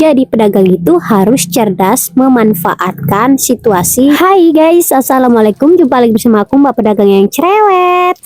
Jadi pedagang itu harus cerdas memanfaatkan situasi. Hai guys, assalamualaikum, jumpa lagi bersama aku Mbak Pedagang yang cerewet.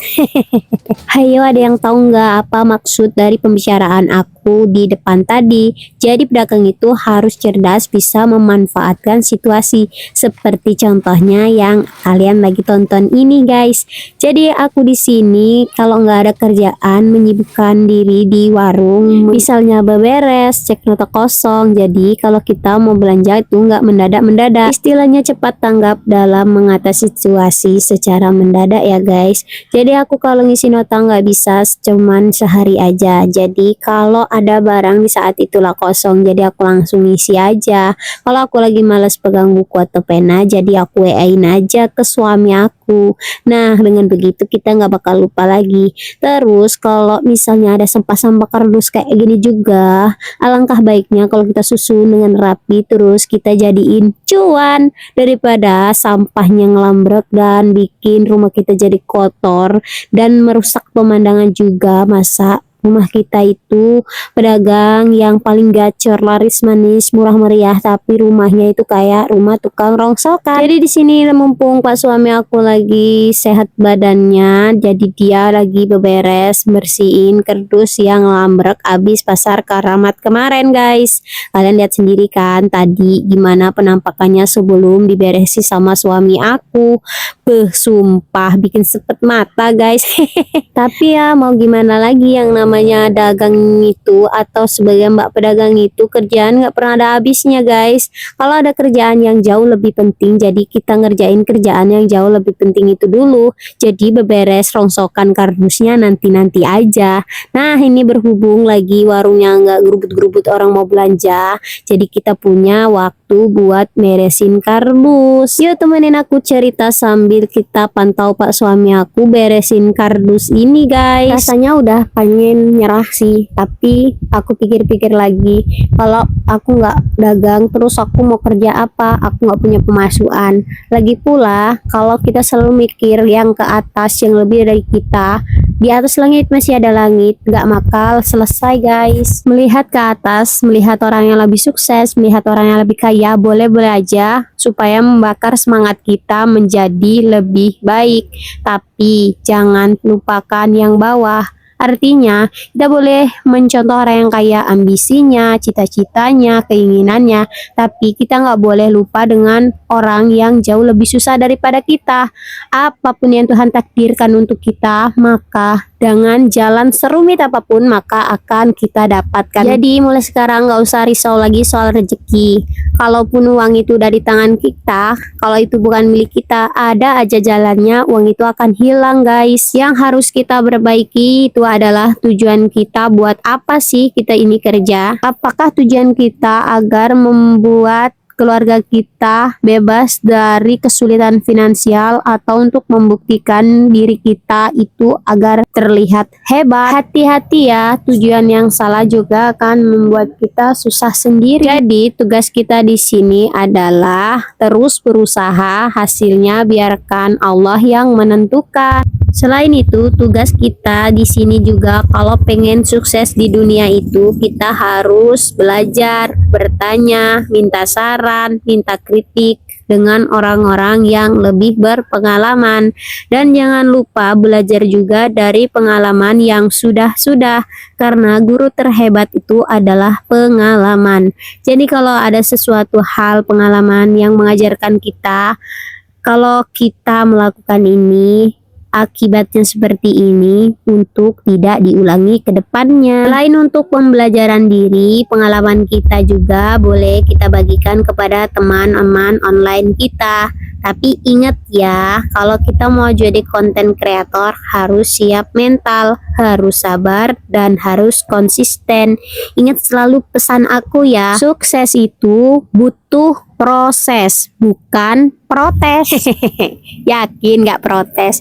Hayo, ada yang tahu nggak apa maksud dari pembicaraan aku di depan tadi? Jadi pedagang itu harus cerdas bisa memanfaatkan situasi. Seperti contohnya yang kalian lagi tonton ini guys. Jadi aku di sini kalau nggak ada kerjaan menyibukkan diri di warung, misalnya beberes, cek nota kosong. Jadi kalau kita mau belanja itu nggak mendadak-mendadak, istilahnya cepat tanggap dalam mengatasi situasi secara mendadak ya guys. Jadi aku kalau ngisi nota nggak bisa cuman sehari aja. Jadi kalau ada barang di saat itulah kosong, jadi aku langsung ngisi aja. Kalau aku lagi males pegang buku atau pena, jadi aku WA-in aja ke suami aku. Nah dengan begitu kita nggak bakal lupa lagi. Terus kalau misalnya ada sampah-sampah kardus kayak gini juga, alangkah baiknya kalau kita susun dengan rapi, terus kita jadiin cuan daripada sampahnya ngelambrek dan bikin rumah kita jadi kotor dan merusak pemandangan juga. Masa rumah kita itu pedagang yang paling gacor, laris manis, murah meriah, tapi rumahnya itu kayak rumah tukang rongsokan. Jadi di sini mumpung Pak suami aku lagi sehat badannya, jadi dia lagi beberes bersihin kardus yang lambrek abis pasar Karamat kemarin guys. Kalian lihat sendiri kan tadi gimana penampakannya sebelum diberesi sama suami aku. Sumpah bikin sepet mata guys. Tapi ya mau gimana lagi, yang namanya dagang itu atau sebagai mbak pedagang itu kerjaan nggak pernah ada habisnya guys. Kalau ada kerjaan yang jauh lebih penting, jadi kita ngerjain kerjaan yang jauh lebih penting itu dulu. Jadi beberes rongsokan kardusnya nanti-nanti aja. Nah ini berhubung lagi warungnya nggak gerubut-gerubut orang mau belanja, jadi kita punya waktu buat beresin kardus. Yuk temenin aku cerita sambil kita pantau Pak suami aku beresin kardus ini guys. Rasanya udah pengen nyerah sih, tapi aku pikir-pikir lagi, kalau aku nggak dagang terus aku mau kerja apa? Aku nggak punya pemasukan. Lagi pula kalau kita selalu mikir yang ke atas, yang lebih dari kita, di atas langit masih ada langit, nggak bakal selesai guys. Melihat ke atas, melihat orang yang lebih sukses, melihat orang yang lebih kaya, boleh-boleh aja supaya membakar semangat kita menjadi lebih baik. Tapi jangan lupakan yang bawah. Artinya, kita boleh mencontoh orang yang kaya, ambisinya, cita-citanya, keinginannya, tapi kita nggak boleh lupa dengan orang yang jauh lebih susah daripada kita. Apapun yang Tuhan takdirkan untuk kita, maka dengan jalan serumit apapun maka akan kita dapatkan. Jadi mulai sekarang nggak usah risau lagi soal rezeki. Kalaupun uang itu dari tangan kita, kalau itu bukan milik kita, ada aja jalannya uang itu akan hilang guys. Yang harus kita perbaiki itu adalah tujuan kita, buat apa sih kita ini kerja. Apakah tujuan kita agar membuat keluarga kita bebas dari kesulitan finansial, atau untuk membuktikan diri kita itu agar terlihat hebat? Hati-hati ya, tujuan yang salah juga akan membuat kita susah sendiri. Jadi tugas kita di sini adalah terus berusaha, hasilnya biarkan Allah yang menentukan. Selain itu, tugas kita di sini juga kalau pengen sukses di dunia itu, kita harus belajar, bertanya, minta saran, minta kritik dengan orang-orang yang lebih berpengalaman. Dan jangan lupa belajar juga dari pengalaman yang sudah-sudah, karena guru terhebat itu adalah pengalaman. Jadi kalau ada sesuatu hal pengalaman yang mengajarkan kita, kalau kita melakukan ini, akibatnya seperti ini, untuk tidak diulangi ke depannya. Selain untuk pembelajaran diri, pengalaman kita juga boleh kita bagikan kepada teman-teman online kita. Tapi ingat ya, kalau kita mau jadi konten kreator harus siap mental, harus sabar, dan harus konsisten. Ingat selalu pesan aku ya, sukses itu butuh proses, bukan protes. Yakin gak protes?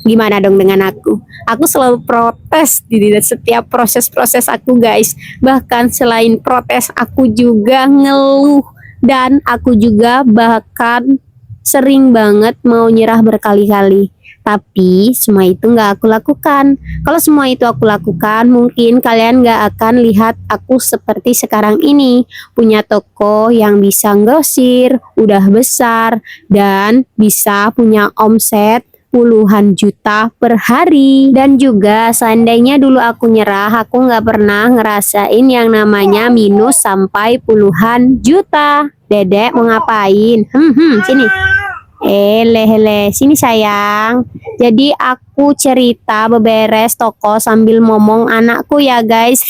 Gimana dong dengan aku? Aku selalu protes di setiap proses-proses aku guys. Bahkan selain protes, aku juga ngeluh. Dan aku juga bahkan sering banget mau nyerah berkali-kali. Tapi semua itu nggak aku lakukan. Kalau semua itu aku lakukan, mungkin kalian nggak akan lihat aku seperti sekarang ini. Punya toko yang bisa grosir, udah besar, dan bisa punya omset puluhan juta per hari. Dan juga seandainya dulu aku nyerah, aku nggak pernah ngerasain yang namanya minus sampai puluhan juta. Dedek mau ngapain? Sini. Hele, sini sayang. Jadi aku cerita beberes toko sambil ngomong anakku ya guys.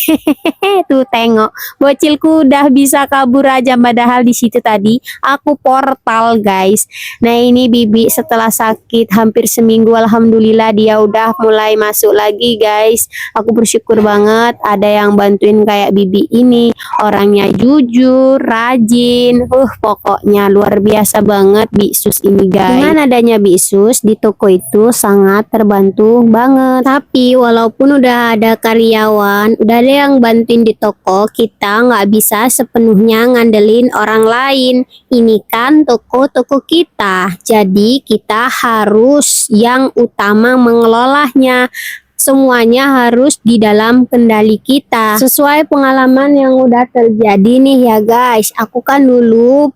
Tuh tengok, bocilku udah bisa kabur aja padahal di situ tadi aku portal guys. Nah ini Bibi setelah sakit hampir seminggu, alhamdulillah dia udah mulai masuk lagi guys. Aku bersyukur banget ada yang bantuin kayak Bibi ini. Orangnya jujur, rajin, pokoknya luar biasa banget Bisus ini guys. Dengan adanya Bisus di toko itu sangat terbantu banget. Tapi walaupun udah ada karyawan, udah ada yang bantuin di toko, kita nggak bisa sepenuhnya ngandelin orang lain. Ini kan toko-toko kita, jadi kita harus yang utama mengelolanya. Semuanya harus di dalam kendali kita. Sesuai pengalaman yang udah terjadi nih ya guys. Aku kan dulu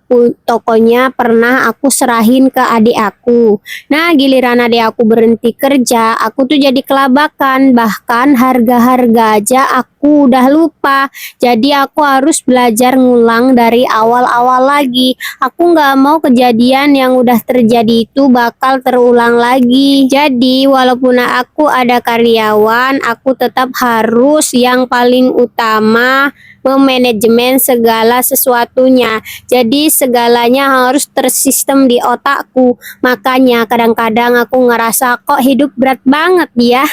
tokonya pernah aku serahin ke adik aku. Nah giliran adik aku berhenti kerja, aku tuh jadi kelabakan. Bahkan harga-harga aja aku udah lupa. Jadi aku harus belajar ngulang dari awal-awal lagi. Aku nggak mau kejadian yang udah terjadi itu bakal terulang lagi. Jadi walaupun aku ada karyawan, aku tetap harus yang paling utama memanajemen segala sesuatunya. Jadi segalanya harus tersistem di otakku. Makanya kadang-kadang aku ngerasa kok hidup berat banget ya.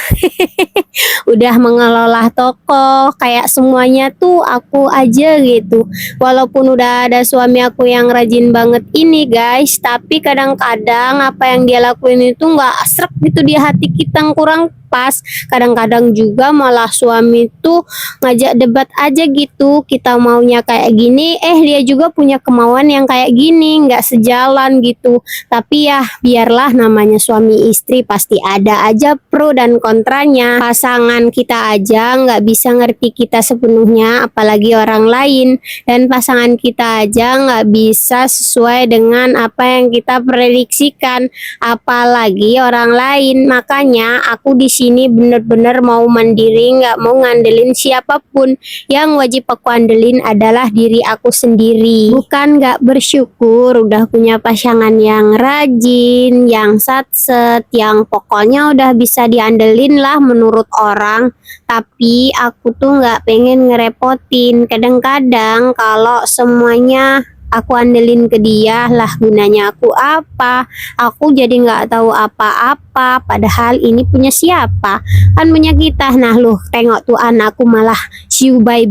Udah mengelola toko, kayak semuanya tuh aku aja gitu. Walaupun udah ada suami aku yang rajin banget ini guys, tapi kadang-kadang apa yang dia lakuin itu nggak srek gitu di hati kita, kurang pas. Kadang-kadang juga malah suami tuh ngajak debat aja gitu, kita maunya kayak gini, dia juga punya kemauan yang kayak gini, nggak sejalan gitu. Tapi ya biarlah, namanya suami istri pasti ada aja pro dan kontranya. Pasangan kita aja nggak bisa ngerti kita sepenuhnya, apalagi orang lain. Dan pasangan kita aja nggak bisa sesuai dengan apa yang kita prediksikan, apalagi orang lain. Makanya aku di sini bener-bener mau mandiri, nggak mau ngandelin siapapun. Yang wajib aku andelin adalah diri aku sendiri. Bukan nggak bersyukur udah punya pasangan yang rajin, yang satset, yang pokoknya udah bisa diandelin lah menurut orang. Tapi aku tuh nggak pengen ngerepotin. Kadang-kadang kalau semuanya aku andelin ke dia, lah gunanya aku apa? Aku jadi nggak tahu apa-apa, padahal ini punya siapa? Kan punya kita. Nah loh, tengok tuh anakku malah siu bye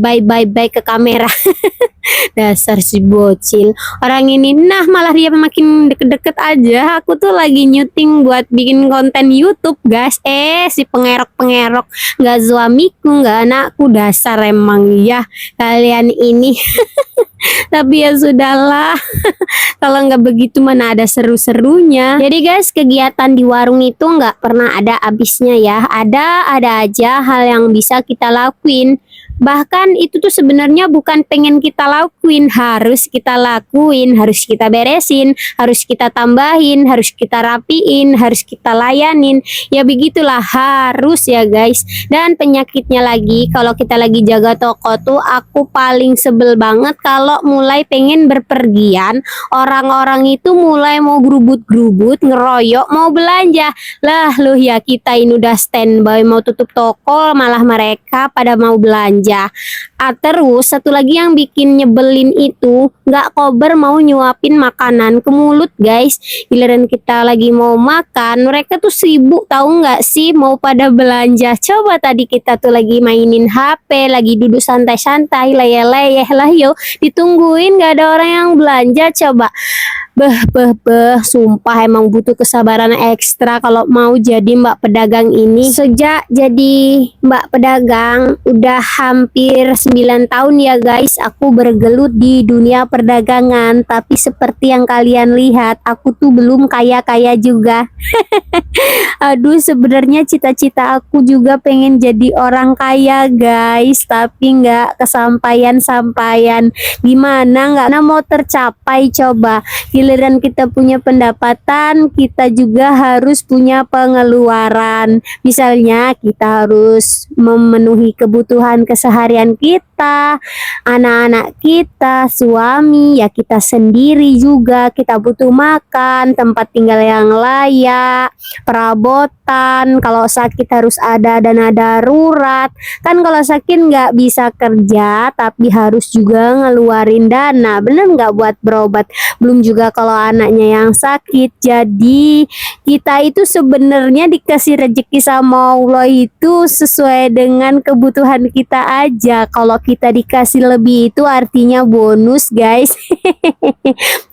ke kamera. Dasar si bocil orang ini. Nah malah dia makin deket-deket aja. Aku tuh lagi nyuting buat bikin konten YouTube guys. Si pengerok-pengerok, nggak suamiku, nggak anakku. Dasar emang ya kalian ini. Tapi ya sudahlah. Kalau nggak begitu mana ada seru-serunya. Jadi guys, kegiatan di warung itu nggak pernah ada habisnya ya. Ada aja hal yang bisa kita lakuin. Bahkan itu tuh sebenarnya bukan pengen kita lakuin, harus kita lakuin, harus kita beresin, harus kita tambahin, harus kita rapiin, harus kita layanin. Ya begitulah, harus ya guys. Dan penyakitnya lagi, kalau kita lagi jaga toko tuh aku paling sebel banget kalau mulai pengen berpergian, orang-orang itu mulai mau gerubut-gerubut, ngeroyok, mau belanja. Lah loh ya, kita ini udah standby mau tutup toko, malah mereka pada mau belanja. Terus satu lagi yang bikin nyebelin itu, nggak kober mau nyuapin makanan ke mulut guys. Giliran kita lagi mau makan, mereka tuh sibuk tahu nggak sih, mau pada belanja. Coba tadi kita tuh lagi mainin HP, lagi duduk santai-santai, leyeh-leyeh lah yo, ditungguin nggak ada orang yang belanja. Coba Sumpah emang butuh kesabaran ekstra kalau mau jadi mbak pedagang ini. Sejak jadi mbak pedagang udah hampir 9 tahun ya guys, aku bergelut di dunia perdagangan. Tapi seperti yang kalian lihat, aku tuh belum kaya-kaya juga. Aduh, sebenarnya cita-cita aku juga pengen jadi orang kaya guys, tapi nggak kesampaian-sampaian. Gimana nggak mau tercapai coba. Giliran kita punya pendapatan, kita juga harus punya pengeluaran. Misalnya kita harus memenuhi kebutuhan keseharian kita, anak-anak kita, suami, ya kita sendiri juga. Kita butuh makan, tempat tinggal yang layak, perabotan. Kalau sakit harus ada dana darurat. Kan kalau sakit nggak bisa kerja, tapi harus juga ngeluarin dana. Bener nggak buat berobat? Belum juga kalau anaknya yang sakit. Jadi kita itu sebenarnya dikasih rezeki sama Allah itu sesuai dengan kebutuhan kita aja. Kalau kita dikasih lebih itu artinya bonus guys.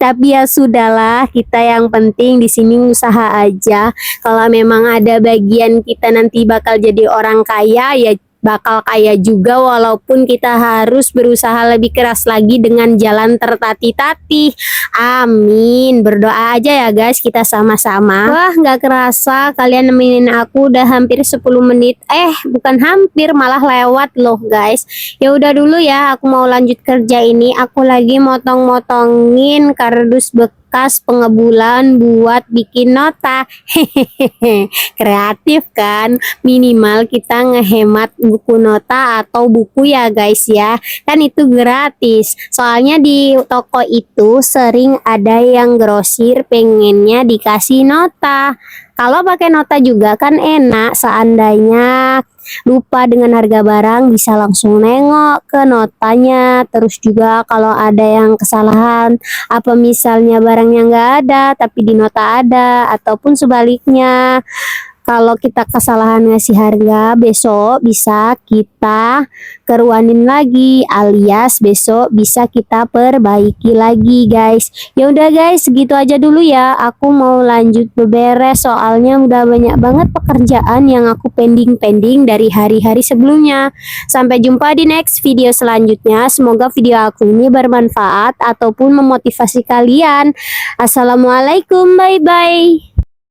Tapi ya sudahlah, kita yang penting di sini usaha aja. Kalau memang ada bagian kita nanti bakal jadi orang kaya, ya bakal kaya juga, walaupun kita harus berusaha lebih keras lagi dengan jalan tertatih-tatih. Amin. Berdoa aja ya guys, kita sama-sama. Wah, nggak kerasa kalian nemenin aku udah hampir 10 menit. Bukan hampir, malah lewat loh guys. Ya udah dulu ya, aku mau lanjut kerja ini. Aku lagi motong-motongin kardus bekas pengebulan buat bikin nota. Hehehe, kreatif kan? Minimal kita ngehemat buku nota atau buku ya guys ya. Kan itu gratis. Soalnya di toko itu sering ada yang grosir pengennya dikasih nota. Kalau pakai nota juga kan enak, seandainya lupa dengan harga barang bisa langsung nengok ke notanya. Terus juga kalau ada yang kesalahan, apa misalnya barangnya nggak ada tapi di nota ada, ataupun sebaliknya, kalau kita kesalahan ngasih harga, besok bisa kita keruanin lagi, alias besok bisa kita perbaiki lagi guys. Ya udah guys, segitu aja dulu ya. Aku mau lanjut beberes, soalnya udah banyak banget pekerjaan yang aku pending dari hari-hari sebelumnya. Sampai jumpa di next video selanjutnya. Semoga video aku ini bermanfaat ataupun memotivasi kalian. Assalamualaikum, bye bye.